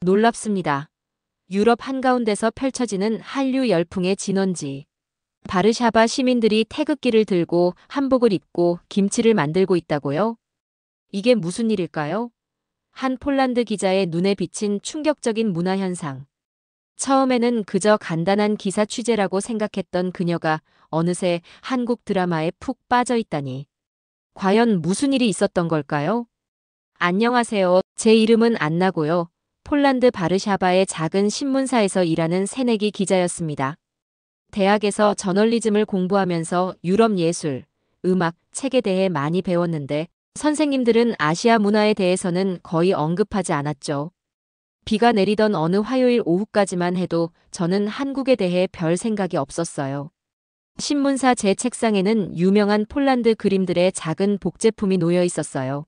놀랍습니다. 유럽 한가운데서 펼쳐지는 한류 열풍의 진원지. 바르샤바 시민들이 태극기를 들고 한복을 입고 김치를 만들고 있다고요? 이게 무슨 일일까요? 한 폴란드 기자의 눈에 비친 충격적인 문화 현상. 처음에는 그저 간단한 기사 취재라고 생각했던 그녀가 어느새 한국 드라마에 푹 빠져 있다니. 과연 무슨 일이 있었던 걸까요? 안녕하세요. 제 이름은 안나고요. 폴란드 바르샤바의 작은 신문사에서 일하는 새내기 기자였습니다. 대학에서 저널리즘을 공부하면서 유럽 예술, 음악, 책에 대해 많이 배웠는데 선생님들은 아시아 문화에 대해서는 거의 언급하지 않았죠. 비가 내리던 어느 화요일 오후까지만 해도 저는 한국에 대해 별 생각이 없었어요. 신문사 제 책상에는 유명한 폴란드 그림들의 작은 복제품이 놓여 있었어요.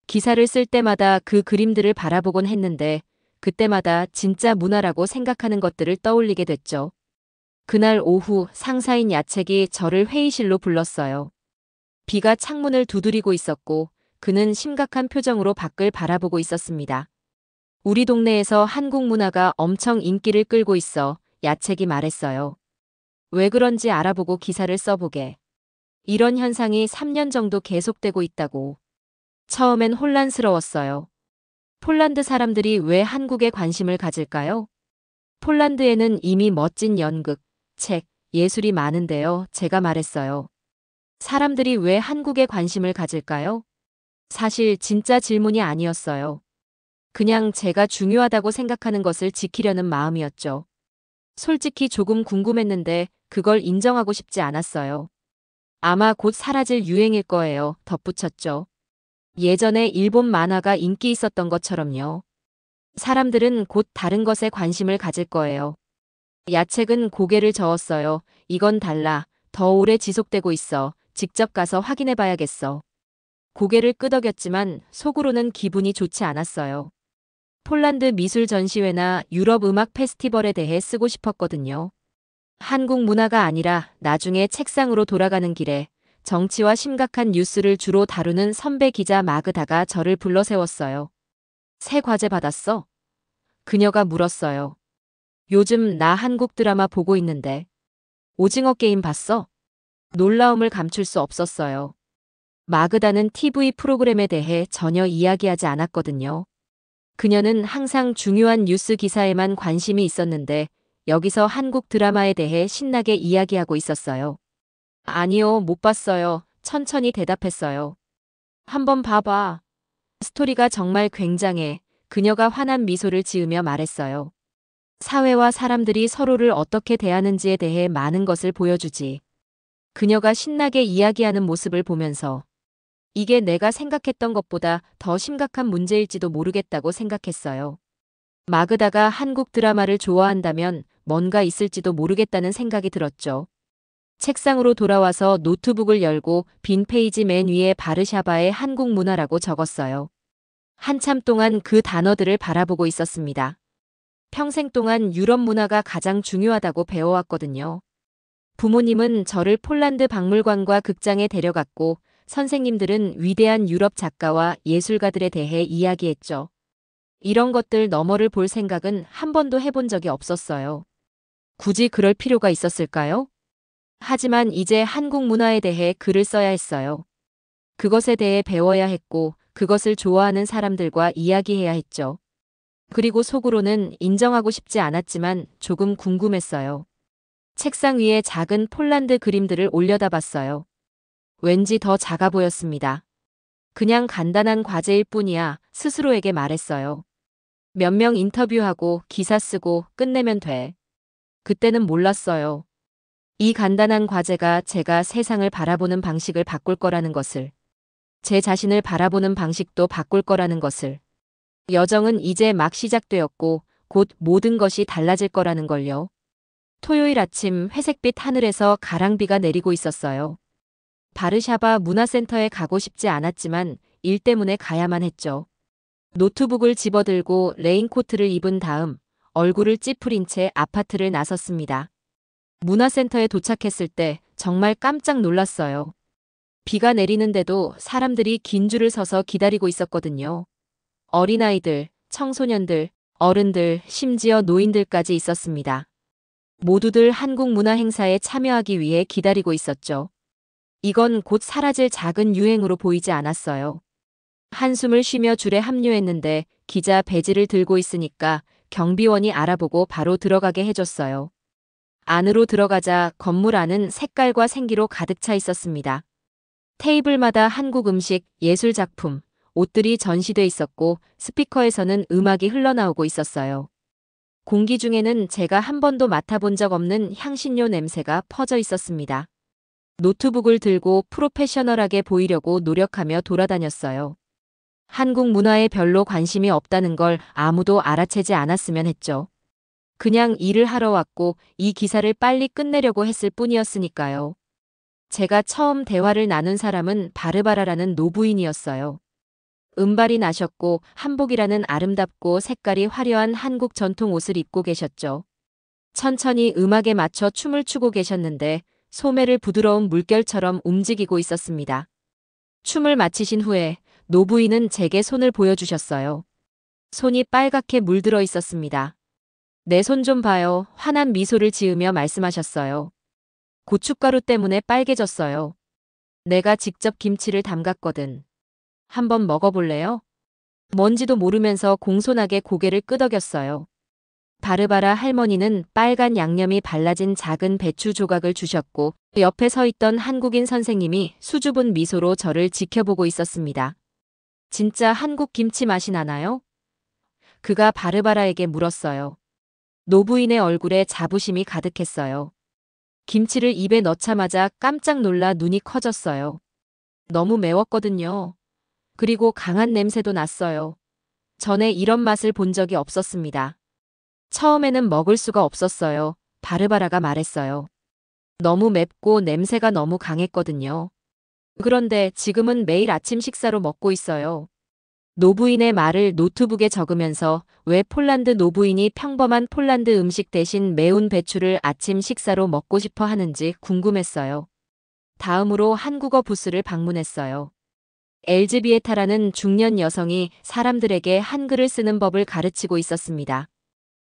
기사를 쓸 때마다 그 그림들을 바라보곤 했는데 그때마다 진짜 문화라고 생각하는 것들을 떠올리게 됐죠. 그날 오후 상사인 야책이 저를 회의실로 불렀어요. 비가 창문을 두드리고 있었고 그는 심각한 표정으로 밖을 바라보고 있었습니다. 우리 동네에서 한국 문화가 엄청 인기를 끌고 있어, 야책이 말했어요. 왜 그런지 알아보고 기사를 써보게. 이런 현상이 3년 정도 계속되고 있다고. 처음엔 혼란스러웠어요. 폴란드 사람들이 왜 한국에 관심을 가질까요? 폴란드에는 이미 멋진 연극, 책, 예술이 많은데요. 제가 말했어요. 사람들이 왜 한국에 관심을 가질까요? 사실 진짜 질문이 아니었어요. 그냥 제가 중요하다고 생각하는 것을 지키려는 마음이었죠. 솔직히 조금 궁금했는데 그걸 인정하고 싶지 않았어요. 아마 곧 사라질 유행일 거예요. 덧붙였죠. 예전에 일본 만화가 인기 있었던 것처럼요. 사람들은 곧 다른 것에 관심을 가질 거예요. 야책은 고개를 저었어요. 이건 달라. 더 오래 지속되고 있어. 직접 가서 확인해 봐야겠어. 고개를 끄덕였지만 속으로는 기분이 좋지 않았어요. 폴란드 미술 전시회나 유럽 음악 페스티벌에 대해 쓰고 싶었거든요. 한국 문화가 아니라 나중에 책상으로 돌아가는 길에 정치와 심각한 뉴스를 주로 다루는 선배 기자 마그다가 저를 불러 세웠어요. 새 과제 받았어? 그녀가 물었어요. 요즘 나 한국 드라마 보고 있는데. 오징어 게임 봤어? 놀라움을 감출 수 없었어요. 마그다는 TV 프로그램에 대해 전혀 이야기하지 않았거든요. 그녀는 항상 중요한 뉴스 기사에만 관심이 있었는데 여기서 한국 드라마에 대해 신나게 이야기하고 있었어요. 아니요, 못 봤어요. 천천히 대답했어요. 한번 봐봐. 스토리가 정말 굉장해. 그녀가 환한 미소를 지으며 말했어요. 사회와 사람들이 서로를 어떻게 대하는지에 대해 많은 것을 보여주지. 그녀가 신나게 이야기하는 모습을 보면서 이게 내가 생각했던 것보다 더 심각한 문제일지도 모르겠다고 생각했어요. 마그다가 한국 드라마를 좋아한다면 뭔가 있을지도 모르겠다는 생각이 들었죠. 책상으로 돌아와서 노트북을 열고 빈 페이지 맨 위에 바르샤바의 한국 문화라고 적었어요. 한참 동안 그 단어들을 바라보고 있었습니다. 평생 동안 유럽 문화가 가장 중요하다고 배워왔거든요. 부모님은 저를 폴란드 박물관과 극장에 데려갔고 선생님들은 위대한 유럽 작가와 예술가들에 대해 이야기했죠. 이런 것들 너머를 볼 생각은 한 번도 해본 적이 없었어요. 굳이 그럴 필요가 있었을까요? 하지만 이제 한국 문화에 대해 글을 써야 했어요. 그것에 대해 배워야 했고 그것을 좋아하는 사람들과 이야기해야 했죠. 그리고 속으로는 인정하고 싶지 않았지만 조금 궁금했어요. 책상 위에 작은 폴란드 그림들을 올려다봤어요. 왠지 더 작아 보였습니다. 그냥 간단한 과제일 뿐이야, 스스로에게 말했어요. 몇 명 인터뷰하고 기사 쓰고 끝내면 돼. 그때는 몰랐어요. 이 간단한 과제가 제가 세상을 바라보는 방식을 바꿀 거라는 것을. 제 자신을 바라보는 방식도 바꿀 거라는 것을. 여정은 이제 막 시작되었고 곧 모든 것이 달라질 거라는 걸요. 토요일 아침 회색빛 하늘에서 가랑비가 내리고 있었어요. 바르샤바 문화센터에 가고 싶지 않았지만 일 때문에 가야만 했죠. 노트북을 집어들고 레인코트를 입은 다음 얼굴을 찌푸린 채 아파트를 나섰습니다. 문화센터에 도착했을 때 정말 깜짝 놀랐어요. 비가 내리는데도 사람들이 긴 줄을 서서 기다리고 있었거든요. 어린아이들, 청소년들, 어른들, 심지어 노인들까지 있었습니다. 모두들 한국 문화 행사에 참여하기 위해 기다리고 있었죠. 이건 곧 사라질 작은 유행으로 보이지 않았어요. 한숨을 쉬며 줄에 합류했는데 기자 배지를 들고 있으니까 경비원이 알아보고 바로 들어가게 해줬어요. 안으로 들어가자 건물 안은 색깔과 생기로 가득 차 있었습니다. 테이블마다 한국 음식, 예술 작품, 옷들이 전시돼 있었고 스피커에서는 음악이 흘러나오고 있었어요. 공기 중에는 제가 한 번도 맡아본 적 없는 향신료 냄새가 퍼져 있었습니다. 노트북을 들고 프로페셔널하게 보이려고 노력하며 돌아다녔어요. 한국 문화에 별로 관심이 없다는 걸 아무도 알아채지 않았으면 했죠. 그냥 일을 하러 왔고 이 기사를 빨리 끝내려고 했을 뿐이었으니까요. 제가 처음 대화를 나눈 사람은 바르바라라는 노부인이었어요. 은발이 나셨고 한복이라는 아름답고 색깔이 화려한 한국 전통 옷을 입고 계셨죠. 천천히 음악에 맞춰 춤을 추고 계셨는데 소매를 부드러운 물결처럼 움직이고 있었습니다. 춤을 마치신 후에 노부인은 제게 손을 보여주셨어요. 손이 빨갛게 물들어 있었습니다. 내 손 좀 봐요. 환한 미소를 지으며 말씀하셨어요. 고춧가루 때문에 빨개졌어요. 내가 직접 김치를 담갔거든. 한번 먹어볼래요? 뭔지도 모르면서 공손하게 고개를 끄덕였어요. 바르바라 할머니는 빨간 양념이 발라진 작은 배추 조각을 주셨고 옆에 서 있던 한국인 선생님이 수줍은 미소로 저를 지켜보고 있었습니다. 진짜 한국 김치 맛이 나나요? 그가 바르바라에게 물었어요. 노부인의 얼굴에 자부심이 가득했어요. 김치를 입에 넣자마자 깜짝 놀라 눈이 커졌어요. 너무 매웠거든요. 그리고 강한 냄새도 났어요. 전에 이런 맛을 본 적이 없었습니다. 처음에는 먹을 수가 없었어요. 바르바라가 말했어요. 너무 맵고 냄새가 너무 강했거든요. 그런데 지금은 매일 아침 식사로 먹고 있어요. 노부인의 말을 노트북에 적으면서 왜 폴란드 노부인이 평범한 폴란드 음식 대신 매운 배추를 아침 식사로 먹고 싶어 하는지 궁금했어요. 다음으로 한국어 부스를 방문했어요. 엘즈비에타라는 중년 여성이 사람들에게 한글을 쓰는 법을 가르치고 있었습니다.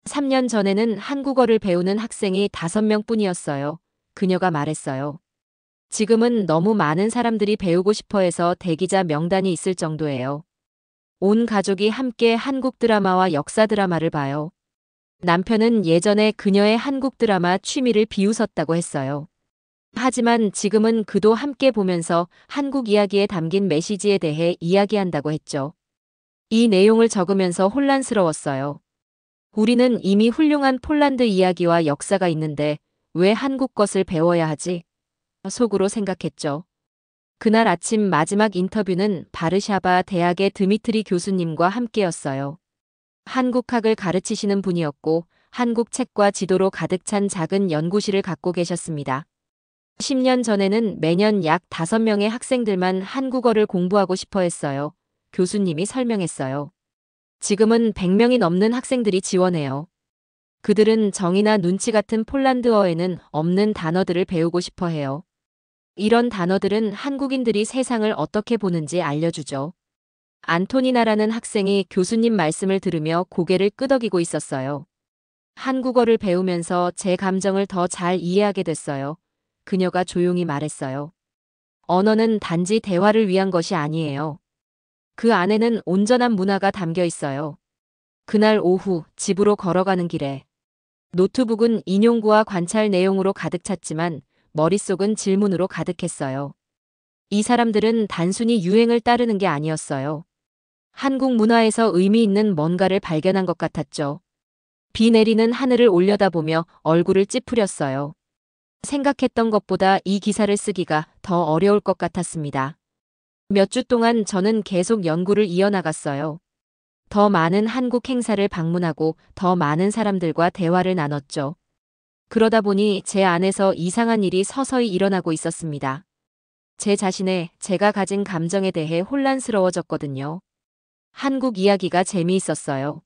3년 전에는 한국어를 배우는 학생이 5명뿐이었어요. 그녀가 말했어요. 지금은 너무 많은 사람들이 배우고 싶어 해서 대기자 명단이 있을 정도예요. 온 가족이 함께 한국 드라마와 역사 드라마를 봐요. 남편은 예전에 그녀의 한국 드라마 취미를 비웃었다고 했어요. 하지만 지금은 그도 함께 보면서 한국 이야기에 담긴 메시지에 대해 이야기한다고 했죠. 이 내용을 적으면서 혼란스러웠어요. 우리는 이미 훌륭한 폴란드 이야기와 역사가 있는데 왜 한국 것을 배워야 하지? 속으로 생각했죠. 그날 아침 마지막 인터뷰는 바르샤바 대학의 드미트리 교수님과 함께였어요. 한국학을 가르치시는 분이었고 한국 책과 지도로 가득 찬 작은 연구실을 갖고 계셨습니다. 10년 전에는 매년 약 5명의 학생들만 한국어를 공부하고 싶어 했어요. 교수님이 설명했어요. 지금은 100명이 넘는 학생들이 지원해요. 그들은 정이나 눈치 같은 폴란드어에는 없는 단어들을 배우고 싶어 해요. 이런 단어들은 한국인들이 세상을 어떻게 보는지 알려주죠. 안토니나라는 학생이 교수님 말씀을 들으며 고개를 끄덕이고 있었어요. 한국어를 배우면서 제 감정을 더 잘 이해하게 됐어요. 그녀가 조용히 말했어요. 언어는 단지 대화를 위한 것이 아니에요. 그 안에는 온전한 문화가 담겨 있어요. 그날 오후 집으로 걸어가는 길에 노트북은 인용구와 관찰 내용으로 가득 찼지만 머릿속은 질문으로 가득했어요. 이 사람들은 단순히 유행을 따르는 게 아니었어요. 한국 문화에서 의미 있는 뭔가를 발견한 것 같았죠. 비 내리는 하늘을 올려다보며 얼굴을 찌푸렸어요. 생각했던 것보다 이 기사를 쓰기가 더 어려울 것 같았습니다. 몇 주 동안 저는 계속 연구를 이어나갔어요. 더 많은 한국 행사를 방문하고 더 많은 사람들과 대화를 나눴죠. 그러다 보니 제 안에서 이상한 일이 서서히 일어나고 있었습니다. 제 자신의 제가 가진 감정에 대해 혼란스러워졌거든요. 한국 이야기가 재미있었어요.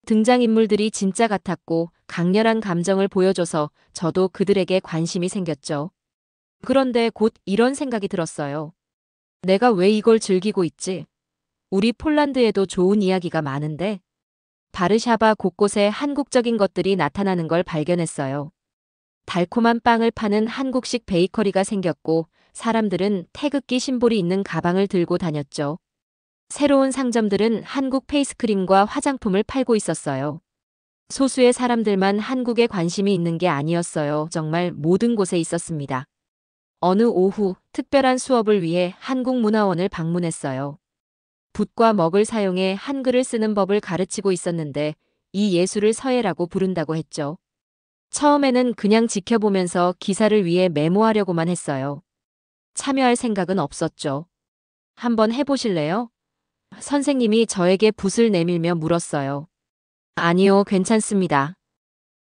등장인물들이 진짜 같았고 강렬한 감정을 보여줘서 저도 그들에게 관심이 생겼죠. 그런데 곧 이런 생각이 들었어요. 내가 왜 이걸 즐기고 있지? 우리 폴란드에도 좋은 이야기가 많은데? 바르샤바 곳곳에 한국적인 것들이 나타나는 걸 발견했어요. 달콤한 빵을 파는 한국식 베이커리가 생겼고 사람들은 태극기 심볼이 있는 가방을 들고 다녔죠. 새로운 상점들은 한국 페이스크림과 화장품을 팔고 있었어요. 소수의 사람들만 한국에 관심이 있는 게 아니었어요. 정말 모든 곳에 있었습니다. 어느 오후 특별한 수업을 위해 한국문화원을 방문했어요. 붓과 먹을 사용해 한글을 쓰는 법을 가르치고 있었는데 이 예술을 서예라고 부른다고 했죠. 처음에는 그냥 지켜보면서 기사를 위해 메모하려고만 했어요. 참여할 생각은 없었죠. 한번 해보실래요? 선생님이 저에게 붓을 내밀며 물었어요. 아니요, 괜찮습니다.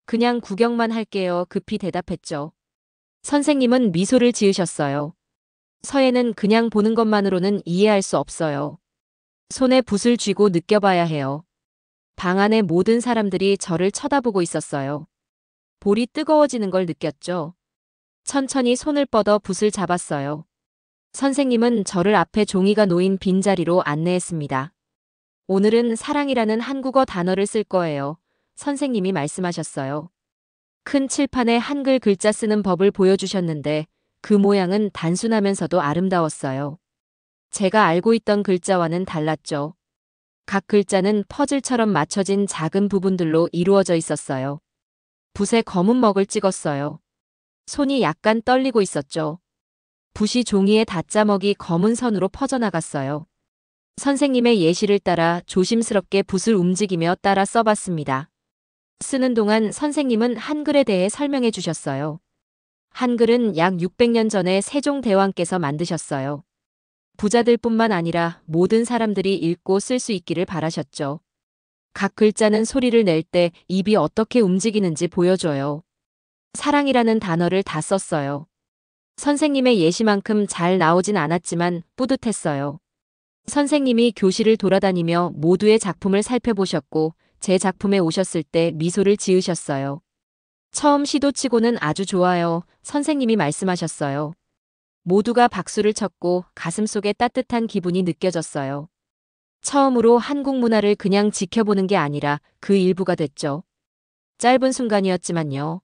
그냥 구경만 할게요. 급히 대답했죠. 선생님은 미소를 지으셨어요. 서예는 그냥 보는 것만으로는 이해할 수 없어요. 손에 붓을 쥐고 느껴봐야 해요. 방 안의 모든 사람들이 저를 쳐다보고 있었어요. 볼이 뜨거워지는 걸 느꼈죠. 천천히 손을 뻗어 붓을 잡았어요. 선생님은 저를 앞에 종이가 놓인 빈자리로 안내했습니다. 오늘은 사랑이라는 한국어 단어를 쓸 거예요. 선생님이 말씀하셨어요. 큰 칠판에 한글 글자 쓰는 법을 보여주셨는데 그 모양은 단순하면서도 아름다웠어요. 제가 알고 있던 글자와는 달랐죠. 각 글자는 퍼즐처럼 맞춰진 작은 부분들로 이루어져 있었어요. 붓에 검은 먹을 찍었어요. 손이 약간 떨리고 있었죠. 붓이 종이에 닿자먹이 검은 선으로 퍼져나갔어요. 선생님의 예시를 따라 조심스럽게 붓을 움직이며 따라 써봤습니다. 쓰는 동안 선생님은 한글에 대해 설명해 주셨어요. 한글은 약 600년 전에 세종대왕께서 만드셨어요. 부자들뿐만 아니라 모든 사람들이 읽고 쓸 수 있기를 바라셨죠. 각 글자는 소리를 낼 때 입이 어떻게 움직이는지 보여줘요. 사랑이라는 단어를 다 썼어요. 선생님의 예시만큼 잘 나오진 않았지만 뿌듯했어요. 선생님이 교실을 돌아다니며 모두의 작품을 살펴보셨고 제 작품에 오셨을 때 미소를 지으셨어요. 처음 시도치고는 아주 좋아요. 선생님이 말씀하셨어요. 모두가 박수를 쳤고 가슴속에 따뜻한 기분이 느껴졌어요. 처음으로 한국 문화를 그냥 지켜보는 게 아니라 그 일부가 됐죠. 짧은 순간이었지만요.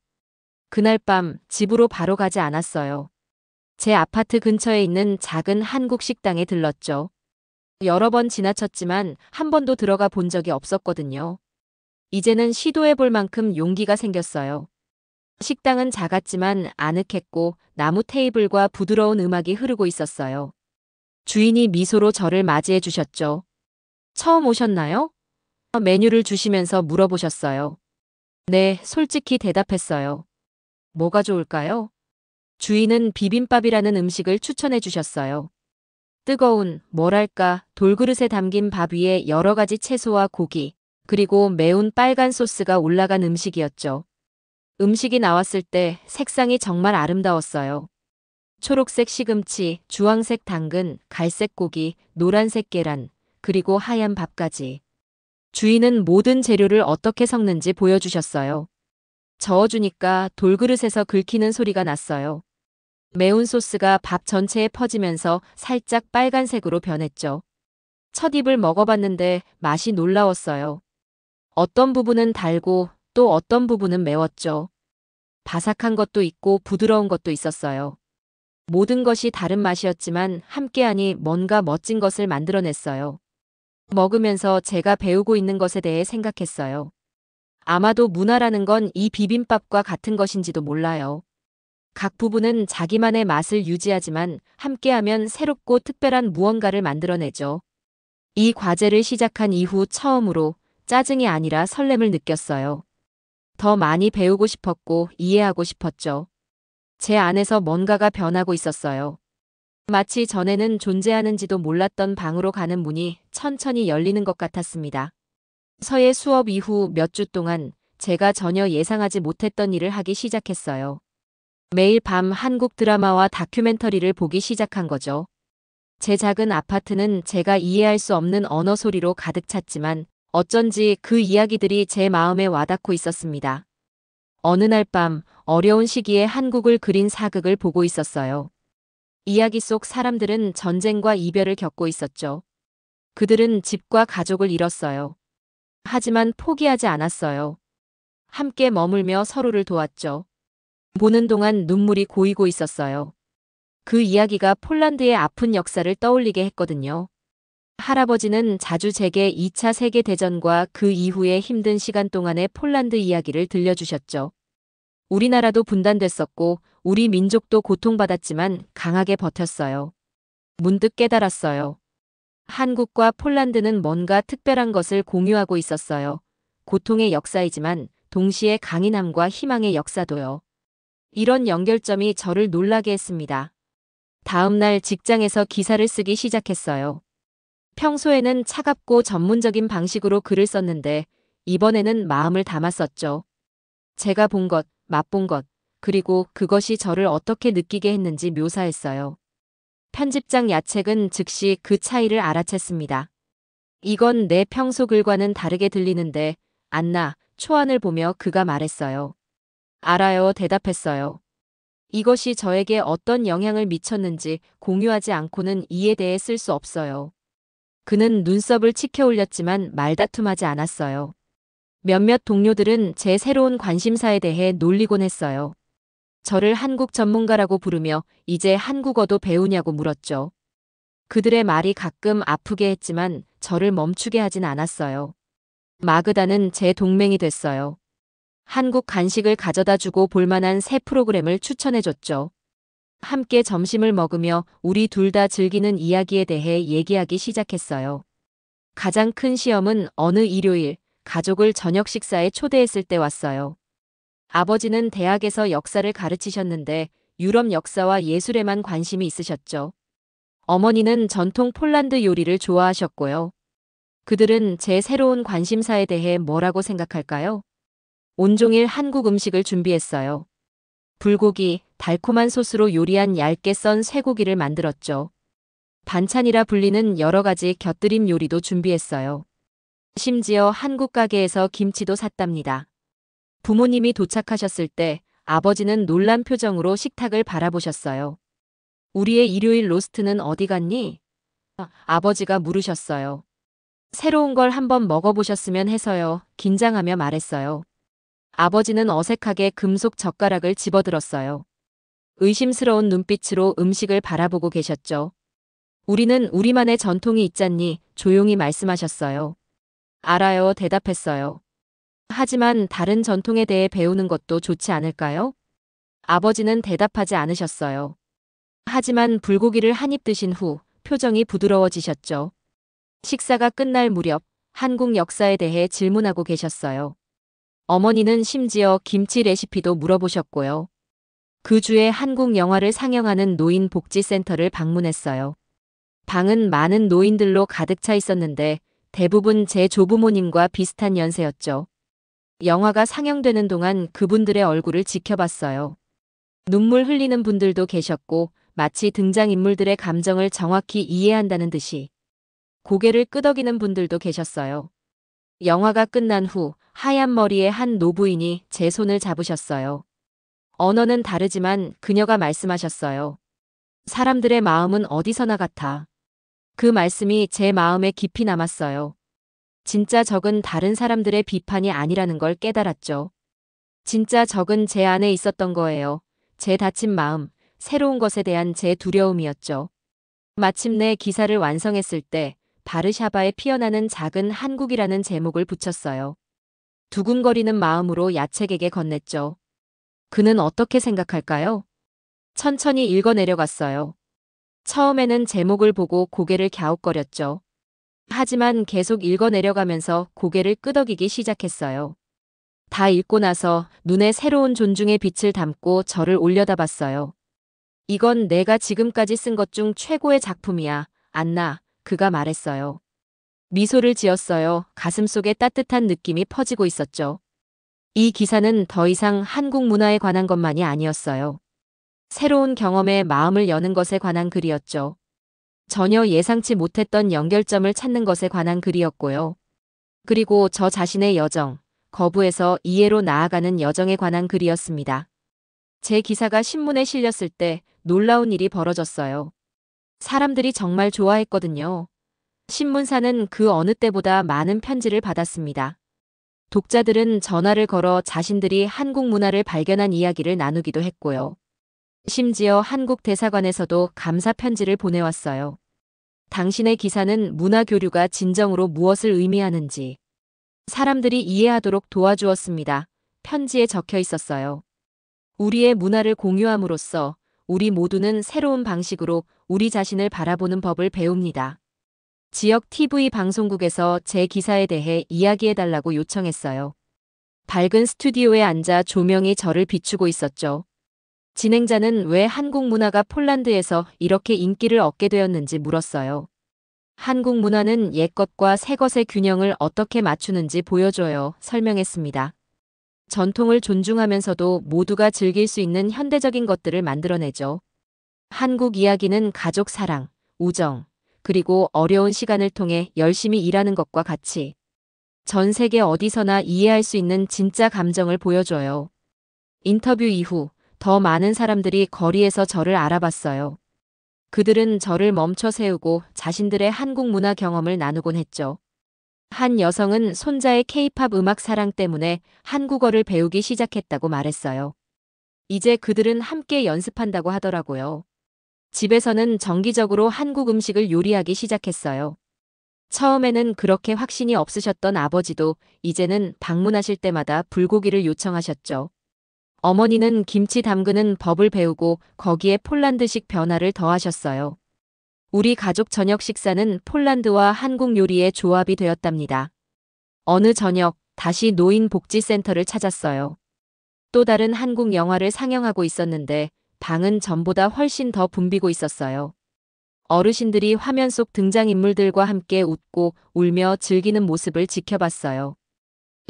그날 밤 집으로 바로 가지 않았어요. 제 아파트 근처에 있는 작은 한국 식당에 들렀죠. 여러 번 지나쳤지만 한 번도 들어가 본 적이 없었거든요. 이제는 시도해 볼 만큼 용기가 생겼어요. 식당은 작았지만 아늑했고 나무 테이블과 부드러운 음악이 흐르고 있었어요. 주인이 미소로 저를 맞이해 주셨죠. 처음 오셨나요? 메뉴를 주시면서 물어보셨어요. 네, 솔직히 대답했어요. 뭐가 좋을까요? 주인은 비빔밥이라는 음식을 추천해 주셨어요. 뜨거운, 뭐랄까, 돌그릇에 담긴 밥 위에 여러 가지 채소와 고기, 그리고 매운 빨간 소스가 올라간 음식이었죠. 음식이 나왔을 때 색상이 정말 아름다웠어요. 초록색 시금치, 주황색 당근, 갈색 고기, 노란색 계란, 그리고 하얀 밥까지. 주인은 모든 재료를 어떻게 섞는지 보여주셨어요. 저어주니까 돌그릇에서 긁히는 소리가 났어요. 매운 소스가 밥 전체에 퍼지면서 살짝 빨간색으로 변했죠. 첫 입을 먹어봤는데 맛이 놀라웠어요. 어떤 부분은 달고 또 어떤 부분은 매웠죠. 바삭한 것도 있고 부드러운 것도 있었어요. 모든 것이 다른 맛이었지만 함께하니 뭔가 멋진 것을 만들어냈어요. 먹으면서 제가 배우고 있는 것에 대해 생각했어요. 아마도 문화라는 건 이 비빔밥과 같은 것인지도 몰라요. 각 부분은 자기만의 맛을 유지하지만 함께하면 새롭고 특별한 무언가를 만들어내죠. 이 과제를 시작한 이후 처음으로 짜증이 아니라 설렘을 느꼈어요. 더 많이 배우고 싶었고 이해하고 싶었죠. 제 안에서 뭔가가 변하고 있었어요. 마치 전에는 존재하는지도 몰랐던 방으로 가는 문이 천천히 열리는 것 같았습니다. 서예 수업 이후 몇 주 동안 제가 전혀 예상하지 못했던 일을 하기 시작했어요. 매일 밤 한국 드라마와 다큐멘터리를 보기 시작한 거죠. 제 작은 아파트는 제가 이해할 수 없는 언어 소리로 가득 찼지만 어쩐지 그 이야기들이 제 마음에 와닿고 있었습니다. 어느 날 밤 어려운 시기에 한국을 그린 사극을 보고 있었어요. 이야기 속 사람들은 전쟁과 이별을 겪고 있었죠. 그들은 집과 가족을 잃었어요. 하지만 포기하지 않았어요. 함께 머물며 서로를 도왔죠. 보는 동안 눈물이 고이고 있었어요. 그 이야기가 폴란드의 아픈 역사를 떠올리게 했거든요. 할아버지는 자주 제게 2차 세계대전과 그 이후의 힘든 시간 동안의 폴란드 이야기를 들려주셨죠. 우리나라도 분단됐었고 우리 민족도 고통받았지만 강하게 버텼어요. 문득 깨달았어요. 한국과 폴란드는 뭔가 특별한 것을 공유하고 있었어요. 고통의 역사이지만 동시에 강인함과 희망의 역사도요. 이런 연결점이 저를 놀라게 했습니다. 다음 날 직장에서 기사를 쓰기 시작했어요. 평소에는 차갑고 전문적인 방식으로 글을 썼는데 이번에는 마음을 담아 썼죠. 제가 본 것, 맛본 것, 그리고 그것이 저를 어떻게 느끼게 했는지 묘사했어요. 편집장 야책은 즉시 그 차이를 알아챘습니다. 이건 내 평소 글과는 다르게 들리는데, 안나, 초안을 보며 그가 말했어요. 알아요, 대답했어요. 이것이 저에게 어떤 영향을 미쳤는지 공유하지 않고는 이에 대해 쓸 수 없어요. 그는 눈썹을 치켜 올렸지만 말다툼하지 않았어요. 몇몇 동료들은 제 새로운 관심사에 대해 놀리곤 했어요. 저를 한국 전문가라고 부르며 이제 한국어도 배우냐고 물었죠. 그들의 말이 가끔 아프게 했지만 저를 멈추게 하진 않았어요. 마그다는 제 동맹이 됐어요. 한국 간식을 가져다 주고 볼만한 새 프로그램을 추천해줬죠. 함께 점심을 먹으며 우리 둘 다 즐기는 이야기에 대해 얘기하기 시작했어요. 가장 큰 시험은 어느 일요일 가족을 저녁 식사에 초대했을 때 왔어요. 아버지는 대학에서 역사를 가르치셨는데 유럽 역사와 예술에만 관심이 있으셨죠. 어머니는 전통 폴란드 요리를 좋아하셨고요. 그들은 제 새로운 관심사에 대해 뭐라고 생각할까요? 온종일 한국 음식을 준비했어요. 불고기, 달콤한 소스로 요리한 얇게 썬 쇠고기를 만들었죠. 반찬이라 불리는 여러 가지 곁들임 요리도 준비했어요. 심지어 한국 가게에서 김치도 샀답니다. 부모님이 도착하셨을 때 아버지는 놀란 표정으로 식탁을 바라보셨어요. 우리의 일요일 로스트는 어디 갔니? 아버지가 물으셨어요. 새로운 걸 한번 먹어보셨으면 해서요. 긴장하며 말했어요. 아버지는 어색하게 금속 젓가락을 집어들었어요. 의심스러운 눈빛으로 음식을 바라보고 계셨죠. 우리는 우리만의 전통이 있잖니 조용히 말씀하셨어요. 알아요, 대답했어요. 하지만 다른 전통에 대해 배우는 것도 좋지 않을까요? 아버지는 대답하지 않으셨어요. 하지만 불고기를 한 입 드신 후 표정이 부드러워지셨죠. 식사가 끝날 무렵 한국 역사에 대해 질문하고 계셨어요. 어머니는 심지어 김치 레시피도 물어보셨고요. 그 주에 한국 영화를 상영하는 노인복지센터를 방문했어요. 방은 많은 노인들로 가득 차 있었는데 대부분 제 조부모님과 비슷한 연세였죠. 영화가 상영되는 동안 그분들의 얼굴을 지켜봤어요. 눈물 흘리는 분들도 계셨고 마치 등장인물들의 감정을 정확히 이해한다는 듯이 고개를 끄덕이는 분들도 계셨어요. 영화가 끝난 후 하얀 머리의 한 노부인이 제 손을 잡으셨어요. 언어는 다르지만 그녀가 말씀하셨어요. 사람들의 마음은 어디서나 같아. 그 말씀이 제 마음에 깊이 남았어요. 진짜 적은 다른 사람들의 비판이 아니라는 걸 깨달았죠. 진짜 적은 제 안에 있었던 거예요. 제 다친 마음, 새로운 것에 대한 제 두려움이었죠. 마침내 기사를 완성했을 때 바르샤바에 피어나는 작은 한국이라는 제목을 붙였어요. 두근거리는 마음으로 야책에게 건넸죠. 그는 어떻게 생각할까요? 천천히 읽어내려갔어요. 처음에는 제목을 보고 고개를 갸웃거렸죠. 하지만 계속 읽어내려가면서 고개를 끄덕이기 시작했어요. 다 읽고 나서 눈에 새로운 존중의 빛을 담고 저를 올려다봤어요. 이건 내가 지금까지 쓴 것 중 최고의 작품이야, 안나, 그가 말했어요. 미소를 지었어요. 가슴속에 따뜻한 느낌이 퍼지고 있었죠. 이 기사는 더 이상 한국 문화에 관한 것만이 아니었어요. 새로운 경험에 마음을 여는 것에 관한 글이었죠. 전혀 예상치 못했던 연결점을 찾는 것에 관한 글이었고요. 그리고 저 자신의 여정, 거부에서 이해로 나아가는 여정에 관한 글이었습니다. 제 기사가 신문에 실렸을 때 놀라운 일이 벌어졌어요. 사람들이 정말 좋아했거든요. 신문사는 그 어느 때보다 많은 편지를 받았습니다. 독자들은 전화를 걸어 자신들이 한국 문화를 발견한 이야기를 나누기도 했고요. 심지어 한국 대사관에서도 감사 편지를 보내왔어요. 당신의 기사는 문화 교류가 진정으로 무엇을 의미하는지 사람들이 이해하도록 도와주었습니다. 편지에 적혀 있었어요. 우리의 문화를 공유함으로써 우리 모두는 새로운 방식으로 우리 자신을 바라보는 법을 배웁니다. 지역 TV 방송국에서 제 기사에 대해 이야기해달라고 요청했어요. 밝은 스튜디오에 앉아 조명이 저를 비추고 있었죠. 진행자는 왜 한국 문화가 폴란드에서 이렇게 인기를 얻게 되었는지 물었어요. 한국 문화는 옛것과 새것의 균형을 어떻게 맞추는지 보여줘요. 설명했습니다. 전통을 존중하면서도 모두가 즐길 수 있는 현대적인 것들을 만들어내죠. 한국 이야기는 가족 사랑, 우정, 그리고 어려운 시간을 통해 열심히 일하는 것과 같이 전 세계 어디서나 이해할 수 있는 진짜 감정을 보여줘요. 인터뷰 이후 더 많은 사람들이 거리에서 저를 알아봤어요. 그들은 저를 멈춰 세우고 자신들의 한국 문화 경험을 나누곤 했죠. 한 여성은 손자의 K-팝 음악 사랑 때문에 한국어를 배우기 시작했다고 말했어요. 이제 그들은 함께 연습한다고 하더라고요. 집에서는 정기적으로 한국 음식을 요리하기 시작했어요. 처음에는 그렇게 확신이 없으셨던 아버지도 이제는 방문하실 때마다 불고기를 요청하셨죠. 어머니는 김치 담그는 법을 배우고 거기에 폴란드식 변화를 더하셨어요. 우리 가족 저녁 식사는 폴란드와 한국 요리의 조합이 되었답니다. 어느 저녁 다시 노인복지센터를 찾았어요. 또 다른 한국 영화를 상영하고 있었는데 방은 전보다 훨씬 더 붐비고 있었어요. 어르신들이 화면 속 등장인물들과 함께 웃고 울며 즐기는 모습을 지켜봤어요.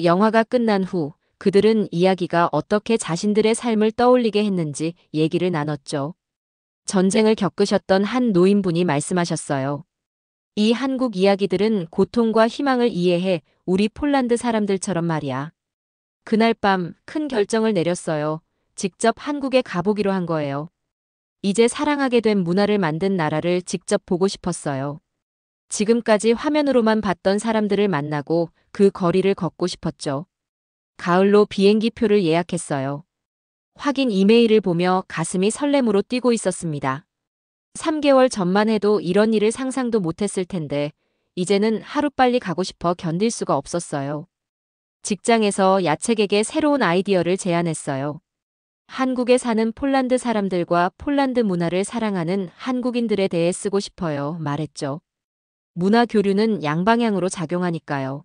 영화가 끝난 후 그들은 이야기가 어떻게 자신들의 삶을 떠올리게 했는지 얘기를 나눴죠. 전쟁을 겪으셨던 한 노인분이 말씀하셨어요. 이 한국 이야기들은 고통과 희망을 이해해 우리 폴란드 사람들처럼 말이야. 그날 밤 큰 결정을 내렸어요. 직접 한국에 가보기로 한 거예요. 이제 사랑하게 된 문화를 만든 나라를 직접 보고 싶었어요. 지금까지 화면으로만 봤던 사람들을 만나고 그 거리를 걷고 싶었죠. 가을로 비행기 표를 예약했어요. 확인 이메일을 보며 가슴이 설렘으로 뛰고 있었습니다. 3개월 전만 해도 이런 일을 상상도 못했을 텐데 이제는 하루빨리 가고 싶어 견딜 수가 없었어요. 직장에서 야책에게 새로운 아이디어를 제안했어요. 한국에 사는 폴란드 사람들과 폴란드 문화를 사랑하는 한국인들에 대해 쓰고 싶어요. 말했죠. 문화 교류는 양방향으로 작용하니까요.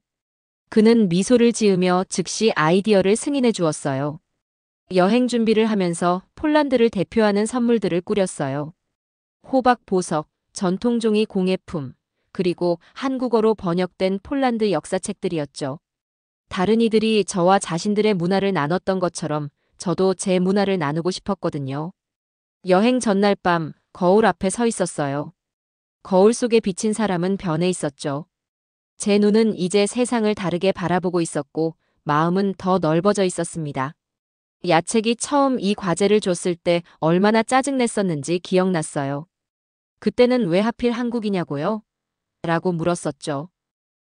그는 미소를 지으며 즉시 아이디어를 승인해 주었어요. 여행 준비를 하면서 폴란드를 대표하는 선물들을 꾸렸어요. 호박 보석, 전통종이 공예품, 그리고 한국어로 번역된 폴란드 역사책들이었죠. 다른 이들이 저와 자신들의 문화를 나눴던 것처럼 저도 제 문화를 나누고 싶었거든요. 여행 전날 밤 거울 앞에 서 있었어요. 거울 속에 비친 사람은 변해 있었죠. 제 눈은 이제 세상을 다르게 바라보고 있었고 마음은 더 넓어져 있었습니다. 야책이 처음 이 과제를 줬을 때 얼마나 짜증냈었는지 기억났어요. 그때는 왜 하필 한국이냐고요? 라고 물었었죠.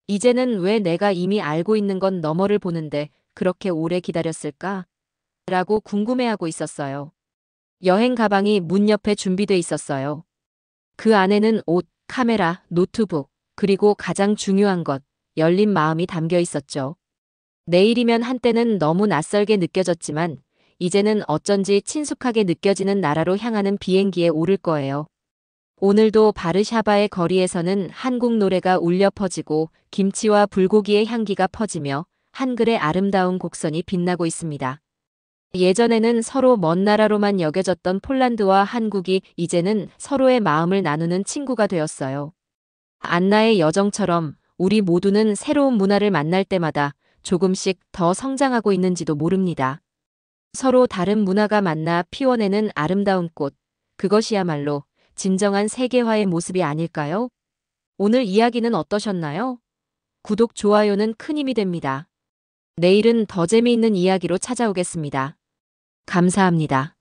이제는 왜 내가 이미 알고 있는 건 너머를 보는데 그렇게 오래 기다렸을까? 라고 궁금해하고 있었어요. 여행 가방이 문 옆에 준비돼 있었어요. 그 안에는 옷, 카메라, 노트북, 그리고 가장 중요한 것, 열린 마음이 담겨 있었죠. 내일이면 한때는 너무 낯설게 느껴졌지만 이제는 어쩐지 친숙하게 느껴지는 나라로 향하는 비행기에 오를 거예요. 오늘도 바르샤바의 거리에서는 한국 노래가 울려 퍼지고 김치와 불고기의 향기가 퍼지며 한글의 아름다운 곡선이 빛나고 있습니다. 예전에는 서로 먼 나라로만 여겨졌던 폴란드와 한국이 이제는 서로의 마음을 나누는 친구가 되었어요. 안나의 여정처럼 우리 모두는 새로운 문화를 만날 때마다 조금씩 더 성장하고 있는지도 모릅니다. 서로 다른 문화가 만나 피워내는 아름다운 꽃, 그것이야말로 진정한 세계화의 모습이 아닐까요? 오늘 이야기는 어떠셨나요? 구독, 좋아요는 큰 힘이 됩니다. 내일은 더 재미있는 이야기로 찾아오겠습니다. 감사합니다.